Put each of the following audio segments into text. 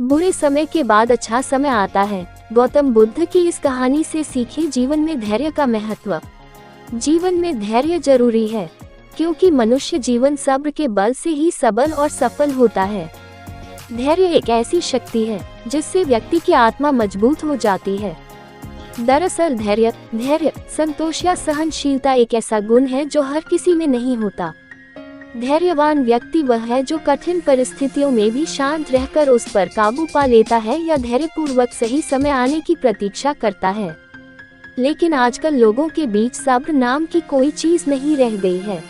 बुरे समय के बाद अच्छा समय आता है। गौतम बुद्ध की इस कहानी से सीखे जीवन में धैर्य का महत्व। जीवन में धैर्य जरूरी है, क्योंकि मनुष्य जीवन सब्र के बल से ही सबल और सफल होता है। धैर्य एक ऐसी शक्ति है जिससे व्यक्ति की आत्मा मजबूत हो जाती है। दरअसल धैर्य, संतोष या सहनशीलता एक ऐसा गुण है जो हर किसी में नहीं होता। धैर्यवान व्यक्ति वह है जो कठिन परिस्थितियों में भी शांत रहकर उस पर काबू पा लेता है या धैर्यपूर्वक सही समय आने की प्रतीक्षा करता है। लेकिन आजकल लोगों के बीच सब्र नाम की कोई चीज नहीं रह गई है।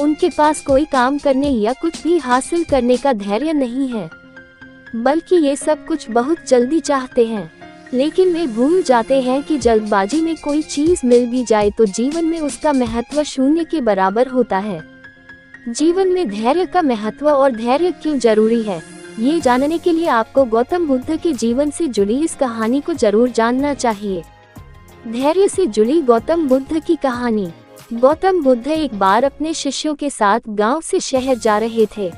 उनके पास कोई काम करने या कुछ भी हासिल करने का धैर्य नहीं है, बल्कि ये सब कुछ बहुत जल्दी चाहते हैं। लेकिन वे भूल जाते हैं कि जल्दबाजी में कोई चीज मिल भी जाए तो जीवन में उसका महत्व शून्य के बराबर होता है। जीवन में धैर्य का महत्व और धैर्य क्यों जरूरी है, ये जानने के लिए आपको गौतम बुद्ध के जीवन से जुड़ी इस कहानी को जरूर जानना चाहिए। धैर्य से जुड़ी गौतम बुद्ध की कहानी। गौतम बुद्ध एक बार अपने शिष्यों के साथ गांव से शहर जा रहे थे।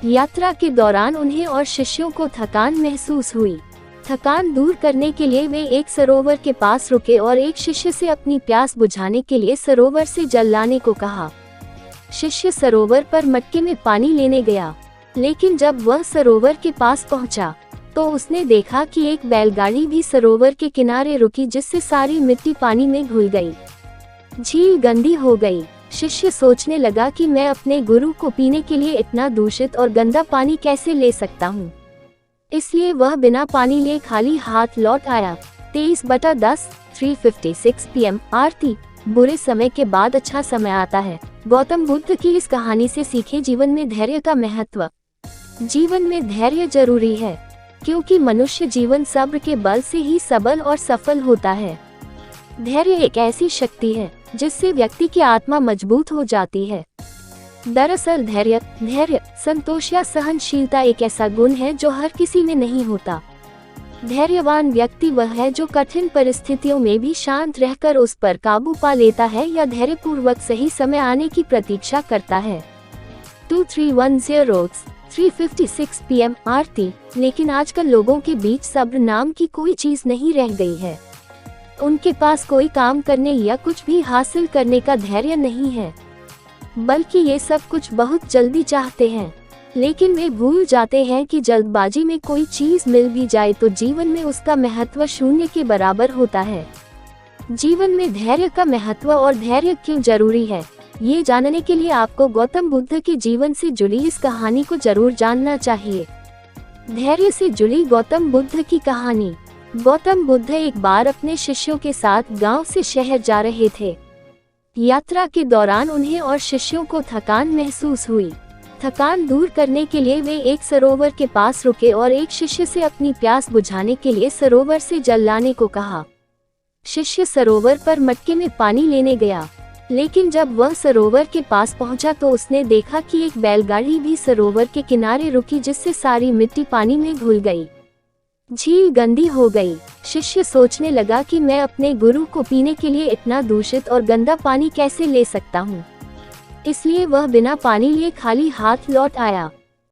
यात्रा के दौरान उन्हें और शिष्यों को थकान महसूस हुई। थकान दूर करने के लिए वे एक सरोवर के पास रुके और एक शिष्य से अपनी प्यास बुझाने के लिए सरोवर से जल लाने को कहा। शिष्य सरोवर पर मटके में पानी लेने गया, लेकिन जब वह सरोवर के पास पहुंचा, तो उसने देखा कि एक बैलगाड़ी भी सरोवर के किनारे रुकी, जिससे सारी मिट्टी पानी में घुल गई। झील गंदी हो गई। शिष्य सोचने लगा कि मैं अपने गुरु को पीने के लिए इतना दूषित और गंदा पानी कैसे ले सकता हूँ। इसलिए वह बिना पानी लिए खाली हाथ लौट आया। 23/10 3:56 PM आरती। बुरे समय के बाद अच्छा समय आता है। गौतम बुद्ध की इस कहानी से सीखे जीवन में धैर्य का महत्व। जीवन में धैर्य जरूरी है, क्योंकि मनुष्य जीवन सब्र के बल से ही सबल और सफल होता है। धैर्य एक ऐसी शक्ति है जिससे व्यक्ति की आत्मा मजबूत हो जाती है। दरअसल धैर्य, संतोष या सहनशीलता एक ऐसा गुण है जो हर किसी में नहीं होता। धैर्यवान व्यक्ति वह है जो कठिन परिस्थितियों में भी शांत रहकर उस पर काबू पा लेता है या धैर्यपूर्वक सही समय आने की प्रतीक्षा करता है। 2310 3:56 PM आरती। लेकिन आजकल लोगों के बीच सब्र नाम की कोई चीज नहीं रह गई है। उनके पास कोई काम करने या कुछ भी हासिल करने का धैर्य नहीं है, बल्कि ये सब कुछ बहुत जल्दी चाहते हैं। लेकिन वे भूल जाते हैं कि जल्दबाजी में कोई चीज मिल भी जाए तो जीवन में उसका महत्व शून्य के बराबर होता है। जीवन में धैर्य का महत्व और धैर्य क्यों जरूरी है, ये जानने के लिए आपको गौतम बुद्ध के जीवन से जुड़ी इस कहानी को जरूर जानना चाहिए। धैर्य से जुड़ी गौतम बुद्ध की कहानी। गौतम बुद्ध एक बार अपने शिष्यों के साथ गांव से शहर जा रहे थे। यात्रा के दौरान उन्हें और शिष्यों को थकान महसूस हुई। थकान दूर करने के लिए वे एक सरोवर के पास रुके और एक शिष्य से अपनी प्यास बुझाने के लिए सरोवर से जल लाने को कहा। शिष्य सरोवर पर मटके में पानी लेने गया, लेकिन जब वह सरोवर के पास पहुंचा तो उसने देखा कि एक बैलगाड़ी भी सरोवर के किनारे रुकी, जिससे सारी मिट्टी पानी में घुल गई। झील गंदी हो गई। शिष्य सोचने लगा कि मैं अपने गुरु को पीने के लिए इतना दूषित और गंदा पानी कैसे ले सकता हूँ। इसलिए वह बिना पानी लिए खाली हाथ लौट आया।